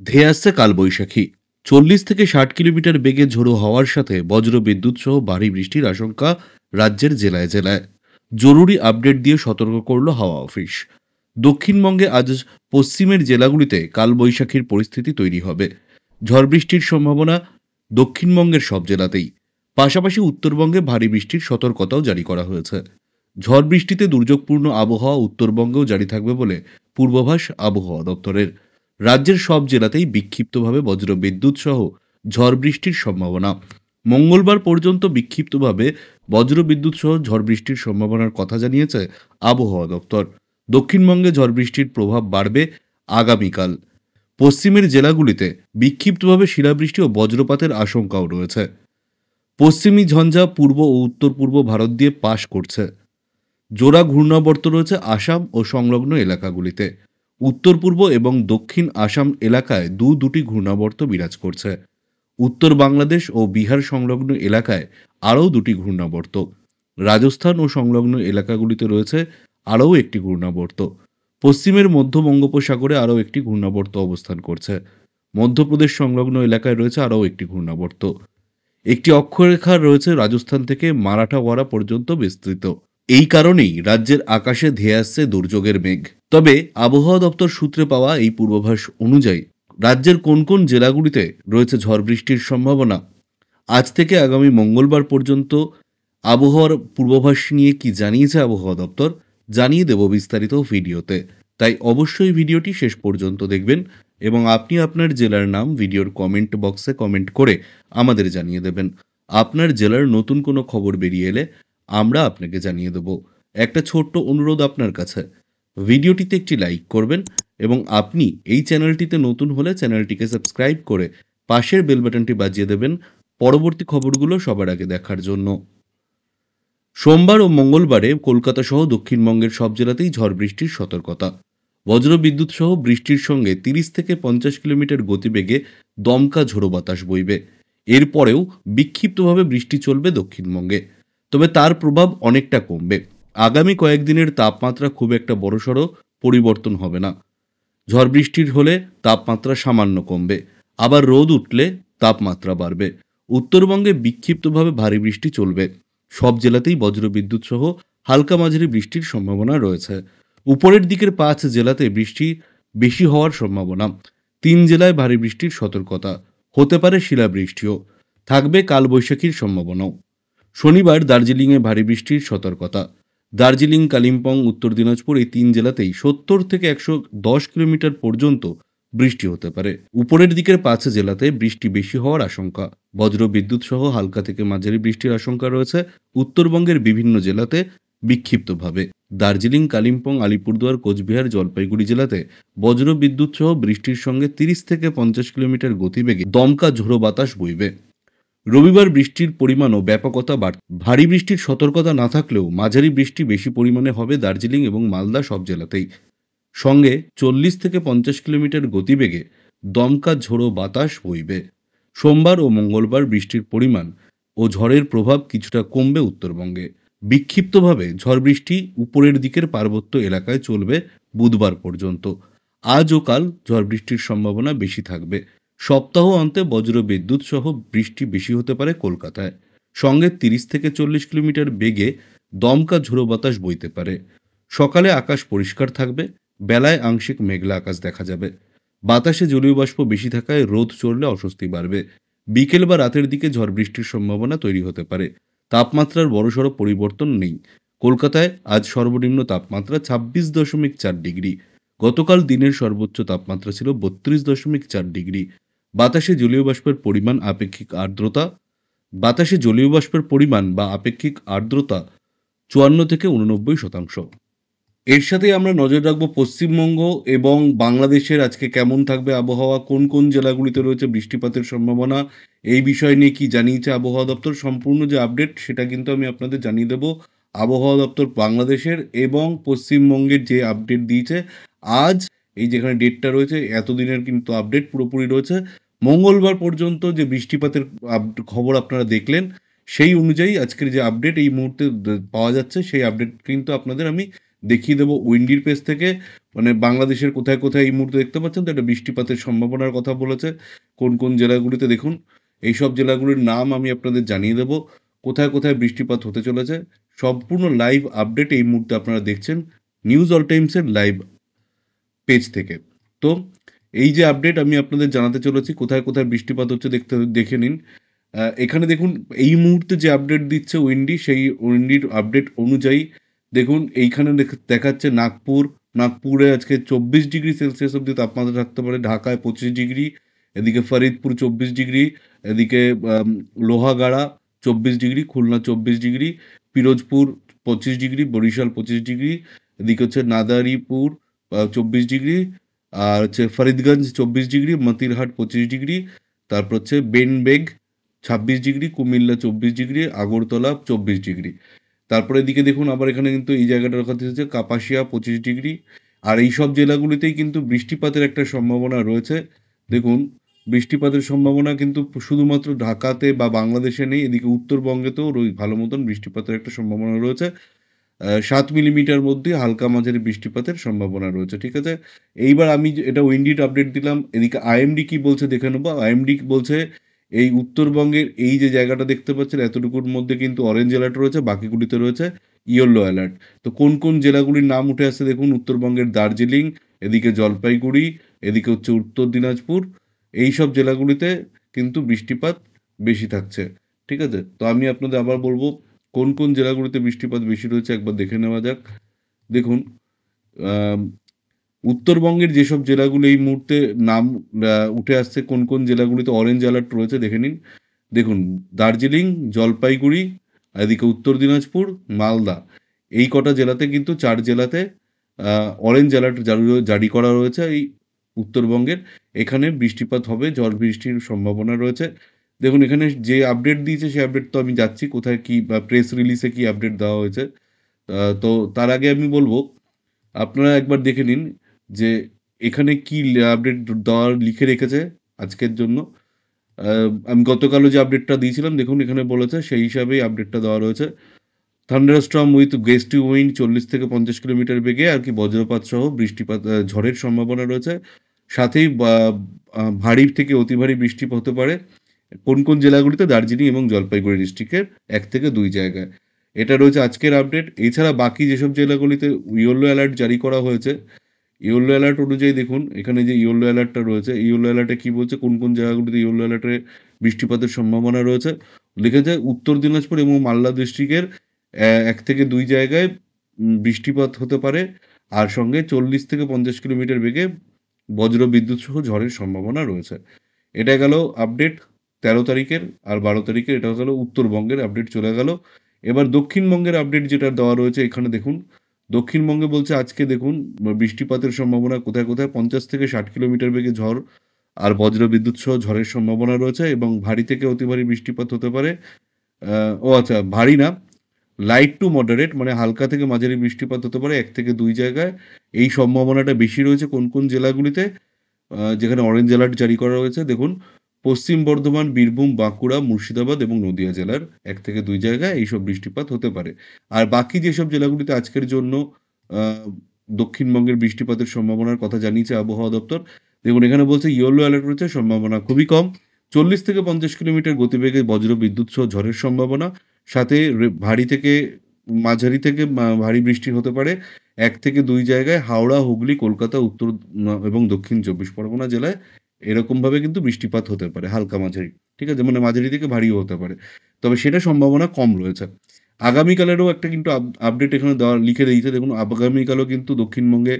ধেয়ে আসছে কালবৈশাখী। 40 থেকে 60 কিলোমিটার বেগে ঝোড়ো হওয়ার সাথে বজ্রবিদ্যুৎ সহ ভারী বৃষ্টির আশঙ্কা রাজ্যের জেলায় জেলায়। জরুরি আপডেট দিয়ে সতর্ক করল হাওয়া অফিস। দক্ষিণবঙ্গে আজ পশ্চিমের জেলাগুলিতে কালবৈশাখীর পরিস্থিতি তৈরি হবে। ঝড় বৃষ্টির সম্ভাবনা দক্ষিণবঙ্গের সব জেলাতেই। পাশাপাশি উত্তরবঙ্গে ভারী বৃষ্টির সতর্কতাও জারি করা হয়েছে। ঝড় বৃষ্টিতে দুর্যোগপূর্ণ আবহাওয়া উত্তরবঙ্গেও জারি থাকবে বলে পূর্বাভাস আবহাওয়া দপ্তরের। রাজ্যের সব জেলাতেই বিক্ষিপ্তভাবে বজ্রবিদ্যুৎ সহ ঝড় বৃষ্টির সম্ভাবনা। মঙ্গলবার পর্যন্ত বিক্ষিপ্তভাবে বজ্রবিদ্যুৎ সহ ঝড় বৃষ্টির সম্ভাবনার কথা জানিয়েছে আবহাওয়া দপ্তর। দক্ষিণবঙ্গে ঝড় বৃষ্টির প্রভাব বাড়বে আগামীকাল। পশ্চিমের জেলাগুলিতে বিক্ষিপ্তভাবে শিলাবৃষ্টি ও বজ্রপাতের আশঙ্কাও রয়েছে। পশ্চিমী ঝঞ্ঝা পূর্ব ও উত্তর পূর্ব ভারত দিয়ে পাশ করছে। জোড়া ঘূর্ণাবর্ত রয়েছে আসাম ও সংলগ্ন এলাকাগুলিতে। উত্তর পূর্ব এবং দক্ষিণ আসাম এলাকায় দুটি ঘূর্ণাবর্ত বিরাজ করছে। উত্তর বাংলাদেশ ও বিহার সংলগ্ন এলাকায় আরও দুটি ঘূর্ণাবর্ত। রাজস্থান ও সংলগ্ন এলাকাগুলিতে রয়েছে আরও একটি ঘূর্ণাবর্ত। পশ্চিমের মধ্য বঙ্গোপসাগরে আরও একটি ঘূর্ণাবর্ত অবস্থান করছে। মধ্যপ্রদেশ সংলগ্ন এলাকায় রয়েছে আরও একটি ঘূর্ণাবর্ত। একটি অক্ষরেখা রয়েছে রাজস্থান থেকে মারাঠাওয়াড়া পর্যন্ত বিস্তৃত। এই কারণেই রাজ্যের আকাশে ধেয়ে আসছে দুর্যোগের মেঘ। তবে আবহাওয়া দপ্তর সূত্রে পাওয়া এই পূর্বাভাস অনুযায়ী রাজ্যের কোন কোন জেলাগুলিতে রয়েছে ঝড় বৃষ্টির সম্ভাবনা, আজ থেকে আগামী মঙ্গলবার পর্যন্ত আবহাওয়ার পূর্বাভাস নিয়ে কি জানিয়েছে আবহাওয়া দপ্তর, জানিয়ে দেব বিস্তারিত ভিডিওতে। তাই অবশ্যই ভিডিওটি শেষ পর্যন্ত দেখবেন এবং আপনি আপনার জেলার নাম ভিডিওর কমেন্ট বক্সে কমেন্ট করে আমাদের জানিয়ে দেবেন। আপনার জেলার নতুন কোনো খবর বেরিয়ে এলে আমরা আপনাকে জানিয়ে দেব। একটা ছোট্ট অনুরোধ আপনার কাছে, ভিডিওটিতে একটি লাইক করবেন এবং আপনি এই চ্যানেলটিতে নতুন হলে চ্যানেলটিকে সাবস্ক্রাইব করে পাশের বেল বাটনটি বাজিয়ে দেবেন পরবর্তী খবরগুলো সবার আগে দেখার জন্য। সোমবার ও মঙ্গলবারে কলকাতা সহ দক্ষিণবঙ্গের সব জেলাতেই ঝড় বৃষ্টির সতর্কতা। বজ্রবিদ্যুৎ সহ বৃষ্টির সঙ্গে 30 থেকে 50 কিলোমিটার গতিবেগে দমকা ঝোড়ো বাতাস বইবে। এরপরেও বিক্ষিপ্তভাবে বৃষ্টি চলবে দক্ষিণবঙ্গে, তবে তার প্রভাব অনেকটা কমবে। আগামী কয়েকদিনের তাপমাত্রা খুব একটা বড়সড় পরিবর্তন হবে না। ঝড় বৃষ্টির হলে তাপমাত্রা সামান্য কমবে, আবার রোদ উঠলে তাপমাত্রা বাড়বে। উত্তরবঙ্গে বিক্ষিপ্তভাবে ভারী বৃষ্টি চলবে। সব জেলাতেই বজ্রবিদ্যুৎ সহ হালকা মাঝারি বৃষ্টির সম্ভাবনা রয়েছে। উপরের দিকের 5 জেলাতে বৃষ্টি বেশি হওয়ার সম্ভাবনা। 3 জেলায় ভারী বৃষ্টির সতর্কতা, হতে পারে শিলাবৃষ্টিও। থাকবে কালবৈশাখীর সম্ভাবনাও। শনিবার দার্জিলিংয়ে ভারী বৃষ্টির সতর্কতা। দার্জিলিং, কালিম্পং, উত্তর দিনাজপুর এই 3 জেলাতেই 70 থেকে 110 কিলোমিটার পর্যন্ত বৃষ্টি হতে পারে। উপরের দিকের 5 জেলাতে বৃষ্টি বেশি হওয়ার আশঙ্কা। বজ্রবিদ্যুৎ সহ হালকা থেকে মাঝারি বৃষ্টির আশঙ্কা রয়েছে উত্তরবঙ্গের বিভিন্ন জেলাতে বিক্ষিপ্তভাবে। দার্জিলিং, কালিম্পং, আলিপুরদুয়ার, কোচবিহার, জলপাইগুড়ি জেলাতে বজ্রবিদ্যুৎ সহ বৃষ্টির সঙ্গে 30 থেকে 50 কিলোমিটার গতিবেগে দমকা ঝোড়ো বাতাস বইবে। রবিবার বৃষ্টির পরিমাণ ও ব্যাপকতা বাড়বে। ভারী বৃষ্টির সতর্কতা না থাকলেও মাঝারি বৃষ্টি বেশি পরিমাণে হবে দার্জিলিং এবং মালদা সব জেলাতেই। সঙ্গে 40 থেকে 50 কিলোমিটার গতিবেগে দমকা ঝোড়ো বাতাস বইবে। সোমবার ও মঙ্গলবার বৃষ্টির পরিমাণ ও ঝড়ের প্রভাব কিছুটা কমবে উত্তরবঙ্গে। বিক্ষিপ্তভাবে ঝড় বৃষ্টি উপরের দিকের পার্বত্য এলাকায় চলবে বুধবার পর্যন্ত। আজ ও কাল ঝড় বৃষ্টির সম্ভাবনা বেশি থাকবে। সপ্তাহ অন্তে বজ্রবিদ্যুৎ সহ বৃষ্টি বেশি হতে পারে কলকাতায়। সঙ্গে 30 থেকে 40 কিলোমিটার বেগে দমকা ঝোড়ো বাতাস বইতে পারে। সকালে আকাশ পরিষ্কার থাকবে, বেলায় আংশিক মেঘলা আকাশ দেখা যাবে। বাতাসে জলীয় বাষ্প বেশি থাকায় রোদ চড়লে অস্বস্তি বাড়বে। বিকেল বা রাতের দিকে ঝড় বৃষ্টির সম্ভাবনা তৈরি হতে পারে। তাপমাত্রার বড়সড় পরিবর্তন নেই। কলকাতায় আজ সর্বনিম্ন তাপমাত্রা 26.4 ডিগ্রি। গতকাল দিনের সর্বোচ্চ তাপমাত্রা ছিল 32.4 ডিগ্রি। বাতাসে জলীয় বাষ্পের পরিমাণ বা আপেক্ষিক আর্দ্রতা 54 থেকে 89%। এর সাথে আমরা নজর রাখবো পশ্চিমবঙ্গ এবং বাংলাদেশের আজকে কেমন থাকবে আবহাওয়া, কোন কোন জেলাগুলিতে রয়েছে বৃষ্টিপাতের সম্ভাবনা, এই বিষয় নিয়ে কি জানিয়েছে আবহাওয়া দপ্তর। সম্পূর্ণ যে আপডেট সেটা কিন্তু আমি আপনাদের জানিয়ে দেবো। আবহাওয়া দপ্তর বাংলাদেশের এবং পশ্চিমবঙ্গের যে আপডেট দিয়েছে আজ, এই যেখানে ডেটটা রয়েছে এতদিনের কিন্তু আপডেট পুরোপুরি রয়েছে। মঙ্গলবার পর্যন্ত যে বৃষ্টিপাতের খবর আপনারা দেখলেন সেই অনুযায়ী আজকের যে আপডেট এই মুহূর্তে পাওয়া যাচ্ছে সেই আপডেট কিন্তু আপনাদের আমি দেখিয়ে দেবো উইন্ডির পেজ থেকে, মানে বাংলাদেশের কোথায় কোথায় এই মুহূর্তে দেখতে পাচ্ছেন তো একটা বৃষ্টিপাতের সম্ভাবনার কথা বলেছে। কোন কোন জেলাগুলিতে দেখুন, এইসব জেলাগুলির নাম আমি আপনাদের জানিয়ে দেবো, কোথায় কোথায় বৃষ্টিপাত হতে চলেছে। সম্পূর্ণ লাইভ আপডেট এই মুহূর্তে আপনারা দেখছেন নিউজ অল টাইমসের লাইভ পেজ থেকে। তো এই যে আপডেট আমি আপনাদের জানাতে চলেছি, কোথায় কোথায় বৃষ্টিপাত হচ্ছে দেখে নিন। এখানে দেখুন এই মুহূর্তে যে আপডেট দিচ্ছে উইন্ডি, সেই উইন্ডির আপডেট অনুযায়ী দেখুন এইখানে দেখাচ্ছে নাগপুরে আজকে 24 ডিগ্রি সেলসিয়াস অব্দি তাপমাত্রা থাকতে পারে, ঢাকায় 25 ডিগ্রি, এদিকে ফরিদপুর 24 ডিগ্রি, এদিকে Lohagara 24 degree, Khulna 24 degree, Pirojpur 25 degree, Barishal 25 degree, এদিকে হচ্ছে নাদারিপুর 24 ডিগ্রি, আর হচ্ছে ফরিদগঞ্জ 24 ডিগ্রি, মতিরহাট 25 ডিগ্রি, তারপর হচ্ছে বেনবেগ 26 degree, Comilla 24 degree, Agartala 24 degree. তারপরে এদিকে দেখুন আবার এখানে কিন্তু এই জায়গাটার কথা হচ্ছে কাপাসিয়া 25 ডিগ্রি। আর এই সব জেলাগুলিতেই কিন্তু বৃষ্টিপাতের একটা সম্ভাবনা রয়েছে। দেখুন বৃষ্টিপাতের সম্ভাবনা কিন্তু শুধুমাত্র ঢাকাতে বা বাংলাদেশে নেই, এদিকে উত্তরবঙ্গেতেও ভালো মতন বৃষ্টিপাতের একটা সম্ভাবনা রয়েছে। 7 মিলিমিটার মধ্যে হালকা মাঝারি বৃষ্টিপাতের সম্ভাবনা রয়েছে, ঠিক আছে। এইবার আমি এটা উইন্ডির আপডেট দিলাম, এদিকে আইএমডি কি বলছে দেখে নেবো। আইএমডি বলছে এই উত্তরবঙ্গের এই যে জায়গাটা দেখতে পাচ্ছেন এতটুকুর মধ্যে কিন্তু অরেঞ্জ অ্যালার্ট রয়েছে, বাকিগুলিতে রয়েছে ইয়েলো অ্যালার্ট। তো কোন কোন জেলাগুলির নাম উঠে আসছে দেখুন, উত্তরবঙ্গের দার্জিলিং, এদিকে জলপাইগুড়ি, এদিকে হচ্ছে উত্তর দিনাজপুর, এই সব জেলাগুলিতে কিন্তু বৃষ্টিপাত বেশি থাকছে, ঠিক আছে। তো আমি আপনাদের আবার বলবো কোন কোন জেলাগুলিতে বৃষ্টিপাত বেশি রয়েছে একবার দেখে নেওয়া যাক। দেখুন আম, উত্তরবঙ্গের যেসব জেলাগুলো এই মুহূর্তে নাম উঠে আসছে, কোন কোন জেলাগুলিতে অরেঞ্জ অ্যালার্ট রয়েছে দেখে নিন। দেখুন দার্জিলিং, জলপাইগুড়ি, এদিকে উত্তর দিনাজপুর, মালদা, এই কটা জেলাতে কিন্তু 4 জেলাতে অরেঞ্জ অ্যালার্ট জারি করা রয়েছে এই উত্তরবঙ্গের। এখানে বৃষ্টিপাত হবে, ঝড় বৃষ্টির সম্ভাবনা রয়েছে। দেখুন এখানে যে আপডেট দিয়েছে সেই আপডেট তো আমি যাচ্ছি কোথায় কি বা প্রেস রিলিজে কি আপডেট দেওয়া হয়েছে। তো তার আগে আমি বলবো আপনারা একবার দেখে নিন যে এখানে কি আপডেট দেওয়ার লিখে রেখেছে আজকের জন্য। আমি গতকালও যে আপডেটটা দিয়েছিলাম দেখুন এখানে বলেছে সেই হিসাবেই আপডেটটা দেওয়া রয়েছে। থান্ডারস্টর্ম উইথ গেস্টি উইন্ড 40 থেকে 50 কিলোমিটার বেগে আর কি বজ্রপাত সহ বৃষ্টিপাত, ঝড়ের সম্ভাবনা রয়েছে। সাথেই ভারী থেকে অতি ভারী বৃষ্টিপাত হতে পারে কোন কোন জেলাগুলিতে, দার্জিলিং এবং জলপাইগুড়ি ডিস্ট্রিক্টের 1 থেকে 2 জায়গায়। এটা রয়েছে আজকের আপডেট। এছাড়া বাকি যেসব জেলাগুলিতে ইয়েলো অ্যালার্ট জারি করা হয়েছে, ইয়েলো অ্যালার্ট অনুযায়ী দেখুন এখানে যে ইয়েলো অ্যালার্টটা রয়েছে, ইয়েলো অ্যালার্টে কী বলছে, কোন কোন জায়গাগুলিতে ইয়েলো অ্যালার্টে বৃষ্টিপাতের সম্ভাবনা রয়েছে। লিখেছে উত্তর দিনাজপুর এবং মালদা ডিস্ট্রিক্টের 1 থেকে 2 জায়গায় বৃষ্টিপাত হতে পারে, আর সঙ্গে 40 থেকে 50 কিলোমিটার বেগে বজ্র বিদ্যুৎ সহ ঝড়ের সম্ভাবনা রয়েছে। এটা গেল আপডেট 13 তারিখের। আর 12 তারিখের এটা গেল উত্তরবঙ্গের আপডেট চলে গেল। এবার দক্ষিণবঙ্গের আপডেট যেটা দেওয়া রয়েছে এখানে দেখুন। দক্ষিণবঙ্গে বলছে আজকে দেখুন বৃষ্টিপাতের সম্ভাবনা কোথায় কোথায় 50 থেকে 60 কিলোমিটার বেগে ঝড় আর বজ্র বিদ্যুৎ সহ ঝড়ের সম্ভাবনা রয়েছে, এবং ভারী থেকে অতি ভারী বৃষ্টিপাত হতে পারে। ও আচ্ছা, ভারী না, লাইট টু মডারেট মানে হালকা থেকে মাঝারি বৃষ্টিপাত হতে পারে 1 থেকে 2 জায়গায়। এই সম্ভাবনাটা বেশি রয়েছে কোন কোন জেলাগুলিতে, যেখানে অরেঞ্জ অ্যালার্ট জারি করা রয়েছে দেখুন, পশ্চিম বর্ধমান, বীরভূম, বাঁকুড়া, মুর্শিদাবাদ এবং নদিয়া জেলার 1 থেকে 2 জায়গায় এইসব বৃষ্টিপাত হতে পারে। আর বাকি যেসব জেলাগুলিতে আজকের জন্য আহ, দক্ষিণবঙ্গের বৃষ্টিপাতের সম্ভাবনার কথা জানিয়েছে আবহাওয়া দপ্তর, দেখুন এখানে বলছে ইয়েলো অ্যালার্ট রয়েছে, সম্ভাবনা খুবই কম, 40 থেকে 50 কিলোমিটার গতিবেগে বজ্র বিদ্যুৎ সহ ঝড়ের সম্ভাবনা, সাথে ভারী থেকে মাঝারি থেকে ভারী বৃষ্টি হতে পারে 1 থেকে 2 জায়গায় হাওড়া, হুগলি, কলকাতা, উত্তর এবং দক্ষিণ 24 পরগনা জেলায়। এরকমভাবে কিন্তু বৃষ্টিপাত হতে পারে হালকা মাঝারি, ঠিক আছে, মানে মাঝারি থেকে ভারীও হতে পারে, তবে সেটা সম্ভাবনা কম রয়েছে। আগামীকালেরও একটা কিন্তু আপডেট এখানে দেওয়া লিখে দিয়েছে দেখুন, আগামীকালও কিন্তু দক্ষিণবঙ্গে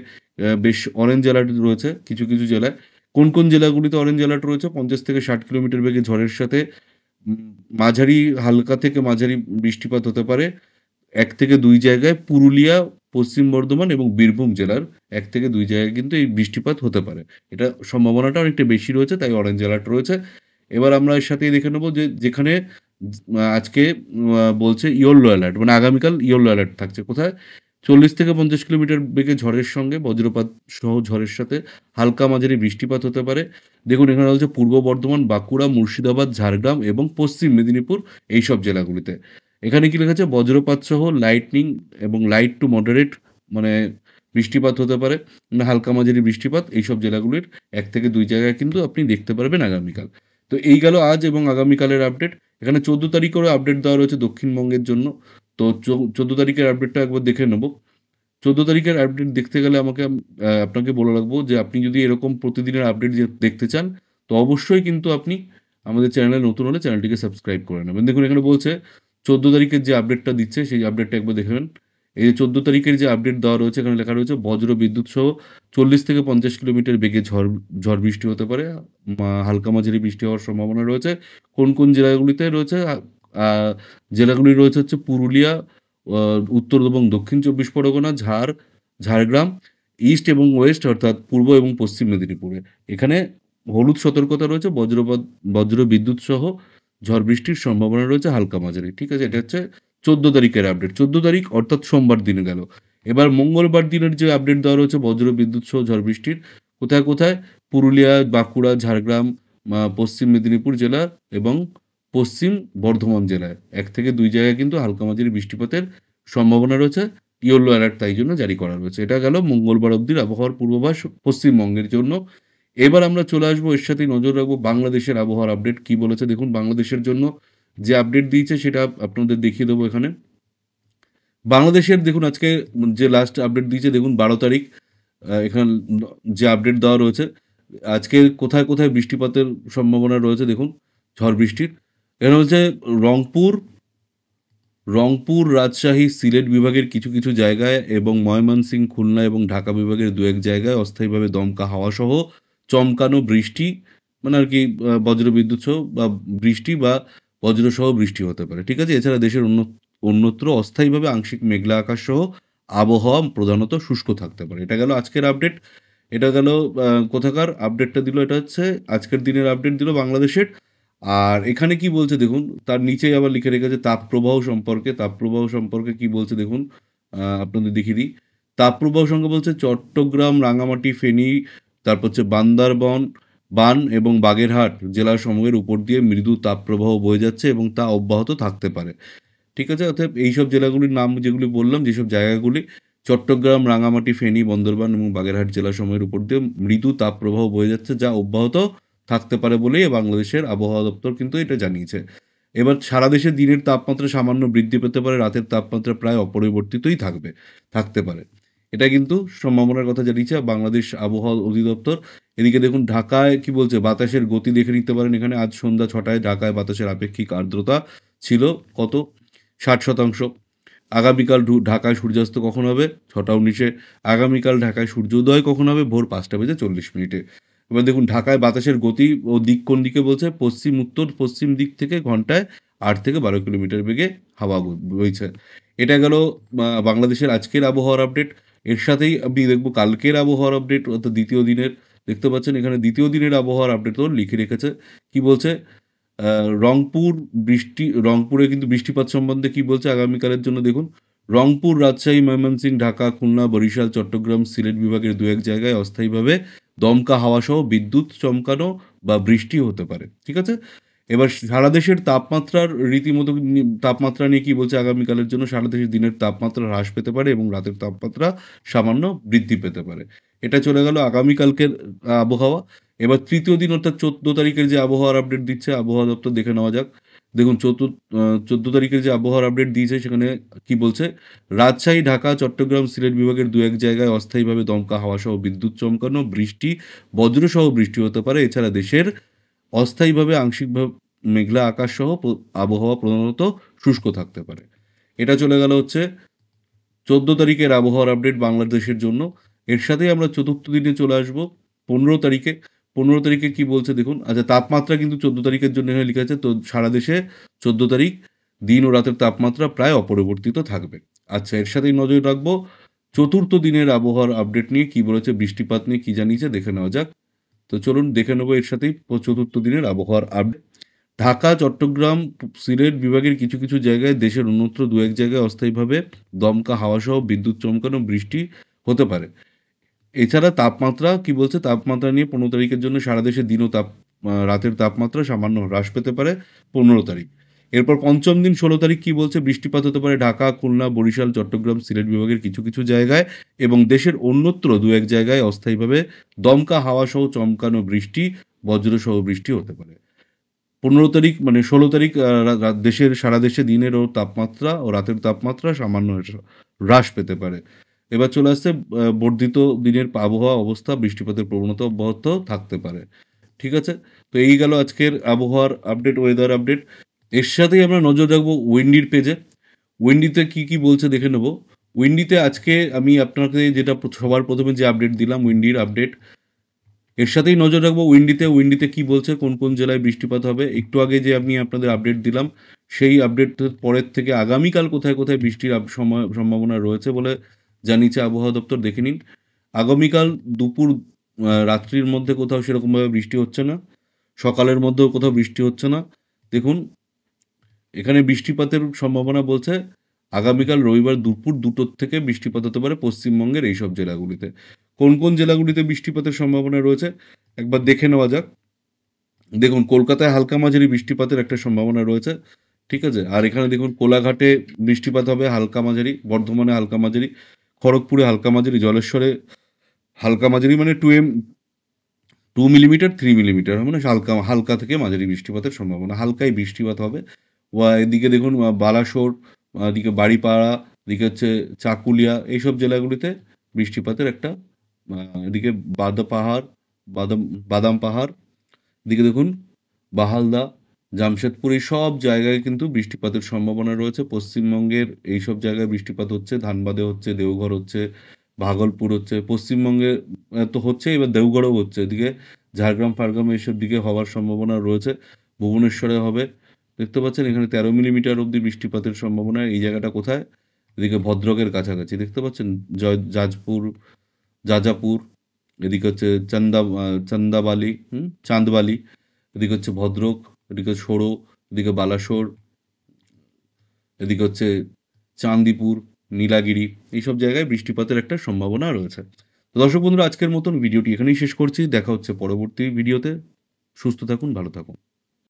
বেশ অরেঞ্জ অ্যালার্ট রয়েছে কিছু কিছু জেলায়। কোন কোন জেলাগুলিতে অরেঞ্জ অ্যালার্ট রয়েছে, 50 থেকে 60 কিলোমিটার বেগে ঝড়ের সাথে মাঝারি হালকা থেকে মাঝারি বৃষ্টিপাত হতে পারে 1 থেকে 2 জায়গায়, পুরুলিয়া, পশ্চিম বর্ধমান এবং বীরভূম জেলার 1 থেকে 2 জায়গায় কিন্তু এই বৃষ্টিপাত হতে পারে। এটা সম্ভাবনাটা অনেকটা বেশি রয়েছে, তাই অরেঞ্জ অ্যালার্ট রয়েছে। এবার আমরা এর সাথেই দেখে নেবো যে যেখানে আজকে বলছে ইয়েলো অ্যালার্ট, মানে আগামীকাল ইয়েলো অ্যালার্ট থাকছে কোথায়, 40 থেকে 50 কিলোমিটার বেগে ঝড়ের সঙ্গে বজ্রপাত সহ ঝড়ের সাথে হালকা মাঝারি বৃষ্টিপাত হতে পারে। দেখুন এখানে বলছে পূর্ব বর্ধমান, বাঁকুড়া, মুর্শিদাবাদ, ঝাড়গ্রাম এবং পশ্চিম মেদিনীপুর এইসব জেলাগুলিতে। এখানে কি লেখা আছে, বজ্রপাত সহ লাইটনিং এবং লাইট টু মডারেট মানে বৃষ্টিপাত হতে পারে, মানে হালকা মাঝারি বৃষ্টিপাত এইসব জেলাগুলির ১ থেকে ২ জায়গায় কিন্তু আপনি দেখতে পারবেন আগামীকাল। তো এই গেল আজ এবং আগামীকালের আপডেট। এখানে ১৪ তারিখেরও আপডেট দেওয়া রয়েছে দক্ষিণবঙ্গের জন্য। তো ১৪ তারিখের আপডেটটা একবার দেখে নেব। ১৪ তারিখের আপডেট দেখতে গেলে আমাকে আপনাকে বলে রাখবো যে আপনি যদি এরকম প্রতিদিনের আপডেট দেখতে চান, তো অবশ্যই কিন্তু আপনি আমাদের চ্যানেলে নতুন হলে চ্যানেলটিকে সাবস্ক্রাইব করে নেবেন। দেখুন এখানে বলছে ১৪ তারিখের যে আপডেটটা দিচ্ছে সেই আপডেটটা একবার দেখে নেন। এই যে ১৪ তারিখের যে আপডেট দেওয়া রয়েছে এখানে লেখা রয়েছে বজ্র বিদ্যুৎ সহ ৪০ থেকে ৫০ কিলোমিটার বেগে ঝড় বৃষ্টি হতে পারে। হালকা মাঝারি বৃষ্টি হওয়ার সম্ভাবনা রয়েছে। কোন, কোন জেলাগুলিতে রয়েছে? আ জেলাগুলি রয়েছে হচ্ছে পুরুলিয়া, আ উত্তর এবং দক্ষিণ ২৪ পরগনা, ঝাড়গ্রাম, ইস্ট এবং ওয়েস্ট অর্থাৎ পূর্ব এবং পশ্চিম মেদিনীপুরে। এখানে হলুদ সতর্কতা রয়েছে বজ্র বিদ্যুৎ সহ ঝড় বৃষ্টির সম্ভাবনা রয়েছে হালকা মাঝারি। ঠিক আছে? এটা হচ্ছে ১৪ তারিখের আপডেট। ১৪ তারিখ অর্থাৎ সোমবার দিনে গেল। এবার মঙ্গলবার দিনের যে আপডেট দেওয়া রয়েছে বজ্র বিদ্যুৎ সহ ঝড় বৃষ্টির কোথায়, কোথায়? পুরুলিয়া, বাঁকুড়া, ঝাড়গ্রাম, পশ্চিম মেদিনীপুর জেলা এবং পশ্চিম বর্ধমান জেলায় ১ থেকে ২ জায়গায় কিন্তু হালকা মাঝারি বৃষ্টিপাতের সম্ভাবনা রয়েছে। ইয়েলো অ্যালার্ট তাই জন্য জারি করা রয়েছে। এটা গেল মঙ্গলবার অবধির আবহাওয়ার পূর্বাভাস পশ্চিমবঙ্গের জন্য। এবার আমরা চলে আসবো এর সাথেই নজর রাখবো বাংলাদেশের আবহাওয়ার আপডেট কি বলেছে দেখুন বাংলাদেশের জন্য যে আপডেট দিয়েছে সেটা আপনাদের দেখিয়ে দেবো এখানে। বাংলাদেশের দেখুন আজকে যে লাস্ট আপডেট দিয়েছে দেখুন ১২ তারিখ এখানে যে আপডেট দেওয়া রয়েছে আজকে কোথায়, কোথায় বৃষ্টিপাতের সম্ভাবনা রয়েছে দেখুন ঝড় বৃষ্টির। এখানে হচ্ছে রংপুর, রাজশাহী, সিলেট বিভাগের কিছু, কিছু জায়গায় এবং ময়মনসিংহ, খুলনা এবং ঢাকা বিভাগের ২-১ জায়গায় অস্থায়ীভাবে দমকা হাওয়াসহ চমকানো বৃষ্টি মানে আরকি বজ্রবিদ্যুৎ সহ বা বৃষ্টি বা বজ্রসহ বৃষ্টি হতে পারে। ঠিক আছে? এছাড়া দেশের অন্যত্র অস্থায়ীভাবে আংশিক মেঘলা আকাশ সহ আবহাওয়া প্রধানত শুষ্ক থাকতে পারে। এটা গেল আজকের আপডেট। এটা গেল কোথাকার আপডেটটা দিল এটা হচ্ছে আজকের দিনের আপডেট দিল বাংলাদেশের। আর এখানে কি বলছে দেখুন, তার নিচেই আবার লিখে রেখেছে তাপপ্রবাহ সম্পর্কে কি বলছে দেখুন, আপনাদের দেখিয়ে দিই। তাপপ্রবাহ সংখ্যা বলছে চট্টগ্রাম, রাঙামাটি, ফেনী, তারপর হচ্ছে বান এবং বাগেরহাট জেলাসমূহের উপর দিয়ে মৃদু তাপপ্রবাহ বয়ে যাচ্ছে এবং তা অব্যাহত থাকতে পারে। ঠিক আছে? অতএব এইসব জেলাগুলির নাম যেগুলি বললাম, যেসব জায়গাগুলি চট্টগ্রাম, রাঙামাটি, ফেনী, বন্দরবান এবং বাগেরহাট জেলাসমূহের উপর দিয়ে মৃদু তাপপ্রবাহ বয়ে যাচ্ছে যা অব্যাহত থাকতে পারে বলেই বাংলাদেশের আবহাওয়া দপ্তর কিন্তু এটা জানিয়েছে। এবার সারা দেশে দিনের তাপমাত্রা সামান্য বৃদ্ধি পেতে পারে, রাতের তাপমাত্রা প্রায় অপরিবর্তিতই থাকতে পারে। এটা কিন্তু সম্ভাবনার কথা জানিয়েছে বাংলাদেশ আবহাওয়া অধিদপ্তর। এদিকে দেখুন ঢাকায় কি বলছে, বাতাসের গতি দেখে নিতে পারেন এখানে। আজ সন্ধ্যা ৬টায় ঢাকায় বাতাসের আপেক্ষিক আর্দ্রতা ছিল কত? ৬০%। আগামীকাল ঢাকায় সূর্যাস্ত কখন হবে? ৬টা ১৯-এ। আগামীকাল ঢাকায় সূর্যোদয় কখন হবে? ভোর ৫টা বেজে ৪০ মিনিটে। এবার দেখুন ঢাকায় বাতাসের গতি ও দিক কোন দিকে বলছে? পশ্চিম উত্তর পশ্চিম দিক থেকে ঘন্টায় ৮ থেকে ১২ কিলোমিটার বেগে হাওয়া বইছে। এটা গেল বাংলাদেশের আজকের আবহাওয়ার আপডেট। এর সাথেই আমি দেখব কালকের আবহাওয়ার আপডেট অর্থাৎ দ্বিতীয় দিনের। দেখতে পাচ্ছেন এখানে দ্বিতীয় দিনের আবহাওয়ার আপডেটও লিখে রেখেছে। কি বলছে? আ রংপুরে কিন্তু বৃষ্টিপাত সম্বন্ধে কি বলছে আগামীকালের জন্য দেখুন। রংপুর, রাজশাহী, ময়মনসিংহ, ঢাকা, খুলনা, বরিশাল, চট্টগ্রাম, সিলেট বিভাগের ২-১ জায়গায় অস্থায়ীভাবে দমকা হাওয়াসহ বিদ্যুৎ চমকানো বা বৃষ্টি হতে পারে। ঠিক আছে? এবার সারা দেশের তাপমাত্রা নিয়ে কি বলছে আগামীকালের জন্য? সারা দেশের দিনের তাপমাত্রা হ্রাস পেতে পারে এবং রাতের তাপমাত্রা সামান্য বৃদ্ধি পেতে পারে। এটা চলে গেল আগামীকালকের আবহাওয়া। এবার তৃতীয় দিন অর্থাৎ ১৪ তারিখের যে আবহাওয়ার আপডেট দিচ্ছে আবহাওয়া দপ্তর দেখে নেওয়া যাক। দেখুন ১৪ তারিখের যে আবহাওয়ার আপডেট দিয়েছে সেখানে কি বলছে? রাজশাহী, ঢাকা, চট্টগ্রাম, সিলেট বিভাগের ২-১ জায়গায় অস্থায়ীভাবে দমকা হাওয়াসহ বিদ্যুৎ চমকানো, বজ্রসহ বৃষ্টি হতে পারে। এছাড়া দেশের অস্থায়ীভাবে আংশিকভাবে মেঘলা আকাশ সহ আবহাওয়া প্রধানত শুষ্ক থাকতে পারে। এটা চলে গেল হচ্ছে ১৪ তারিখের আবহাওয়ার আপডেট বাংলাদেশের জন্য। এর সাথেই আমরা চতুর্থ দিনে চলে আসবো ১৫ তারিখে। ১৫ তারিখে কি বলছে দেখুন। আচ্ছা তাপমাত্রা কিন্তু ১৪ তারিখের জন্য এখানে লিখা আছে। তো সারা দেশে ১৪ তারিখ দিন ও রাতের তাপমাত্রা প্রায় অপরিবর্তিত থাকবে। আচ্ছা এর সাথেই নজর রাখবো চতুর্থ দিনের আবহাওয়ার আপডেট নিয়ে কি বলেছে, বৃষ্টিপাত নিয়ে কি জানিয়েছে দেখে নেওয়া যাক। তো চলুন দেখে নেবো এর সাথেই চতুর্থ দিনের আবহাওয়ার আপডেট। ঢাকা, চট্টগ্রাম, সিলেট বিভাগের কিছু, কিছু জায়গায় দেশের অন্যত্র ২-১ জায়গায় অস্থায়ীভাবে দমকা হাওয়াসহ বিদ্যুৎ চমকানো বৃষ্টি হতে পারে। এছাড়া তাপমাত্রা কি বলছে? তাপমাত্রা নিয়ে ১৫ তারিখের জন্য সারা দেশে দিন ও রাতের তাপমাত্রা সামান্য হ্রাস পেতে পারে ১৫ তারিখ। এরপর পঞ্চম দিন ১৬ তারিখ কি বলছে, বৃষ্টিপাত হতে পারে ঢাকা, খুলনা, বরিশাল, চট্টগ্রাম, সিলেট বিভাগের কিছু কিছু জায়গায় এবং দেশের অন্যত্র দু এক জায়গায় অস্থায়ীভাবে দমকা হাওয়া সহ চমকানো বৃষ্টি, বজ্রসহ বৃষ্টি হতে পারে। ১৫ তারিখ মানে ১৬ তারিখ দেশের সারা দেশে দিনের ও তাপমাত্রা ও রাতের তাপমাত্রা সামান্য হ্রাস পেতে পারে। এবার চলে আসছে বর্ধিত দিনের আবহাওয়া অবস্থা, বৃষ্টিপাতের প্রবণতা অব্যাহত থাকতে পারে। ঠিক আছে? তো এই গেল আজকের আবহাওয়ার আপডেট, ওয়েদার আপডেট। এর সাথেই আমরা নজর রাখবো উইন্ডির পেজে। উইন্ডিতে কি বলছে দেখে নেব। উইন্ডিতে আজকে আমি আপনাকে যেটা সবার প্রথমে যে আপডেট দিলাম, উইন্ডির আপডেট, এর সাথেই নজর রাখবো উইন্ডিতে কি বলছে, কোন কোন জেলায় বৃষ্টিপাত হবে। একটু আগে যে আমি আপনাদের আপডেট দিলাম, সেই আপডেটের পরের থেকে আগামীকাল কোথায় কোথায় বৃষ্টির সম্ভাবনা রয়েছে বলে জানিয়েছে আবহাওয়া দপ্তর, দেখে নিন। আগামীকাল দুপুর রাত্রির মধ্যে কোথাও সেরকমভাবে বৃষ্টি হচ্ছে না, সকালের মধ্যেও কোথাও বৃষ্টি হচ্ছে না। দেখুন, এখানে বৃষ্টিপাতের সম্ভাবনা বলছে আগামীকাল রবিবার দুপুর ২টোর থেকে বৃষ্টিপাত হতে পারে পশ্চিমবঙ্গের এইসব জেলাগুলিতে। কোন কোন জেলাগুলিতে বৃষ্টিপাতের সম্ভাবনা রয়েছে একবার দেখে নেওয়া যাক। দেখুন, কলকাতায় হালকা মাঝারি বৃষ্টিপাতের একটা সম্ভাবনা রয়েছে। ঠিক আছে? আর এখানে দেখুন কোলাঘাটে বৃষ্টিপাত হবে হালকা মাঝারি, বর্ধমানে হালকা মাঝারি, খড়গপুরে হালকা মাঝারি, জলেশ্বরে হালকা মাঝারি মানে 2 মিলিমিটার 3 মিলিমিটার মানে হালকা হালকা থেকে মাঝারি বৃষ্টিপাতের সম্ভাবনা, হালকাই বৃষ্টিপাত হবে। এদিকে দেখুন বালাসোর, এদিকে বাড়িপাড়া, এদিকে হচ্ছে চাকুলিয়া, এইসব জেলাগুলিতে বৃষ্টিপাতের একটা এদিকে বাদাম বাদাম পাহাড়, এদিকে দেখুন বাহালদা, জামশেদপুর, এই সব জায়গায় কিন্তু বৃষ্টিপাতের সম্ভাবনা রয়েছে। পশ্চিমবঙ্গের এইসব জায়গায় বৃষ্টিপাত হচ্ছে, ধানবাদে হচ্ছে, দেওঘর হচ্ছে, ভাগলপুর হচ্ছে, পশ্চিমবঙ্গে তো হচ্ছে, এবার দেওঘরেও হচ্ছে। এদিকে ঝাড়গ্রাম ফাড়গ্রাম এইসব দিকে হওয়ার সম্ভাবনা রয়েছে। ভুবনেশ্বরে হবে। দেখতে পাচ্ছেন এখানে ১৩ মিলিমিটার অবধি বৃষ্টিপাতের সম্ভাবনা। এই জায়গাটা কোথায়? এদিকে ভদ্রকের কাছাকাছি দেখতে পাচ্ছেন, যাজাপুর, এদিকে হচ্ছে চান্দাবালি, চাঁদবালি, এদিকে হচ্ছে ভদ্রক, এদিকে সরো, এদিকে বালাসোর, এদিকে হচ্ছে চান্দিপুর, নীলাগিরি, এইসব জায়গায় বৃষ্টিপাতের একটা সম্ভাবনা রয়েছে। তো দর্শক বন্ধুরা, আজকের মতন ভিডিওটি এখানেই শেষ করছি। দেখা হচ্ছে পরবর্তী ভিডিওতে। সুস্থ থাকুন, ভালো থাকুন।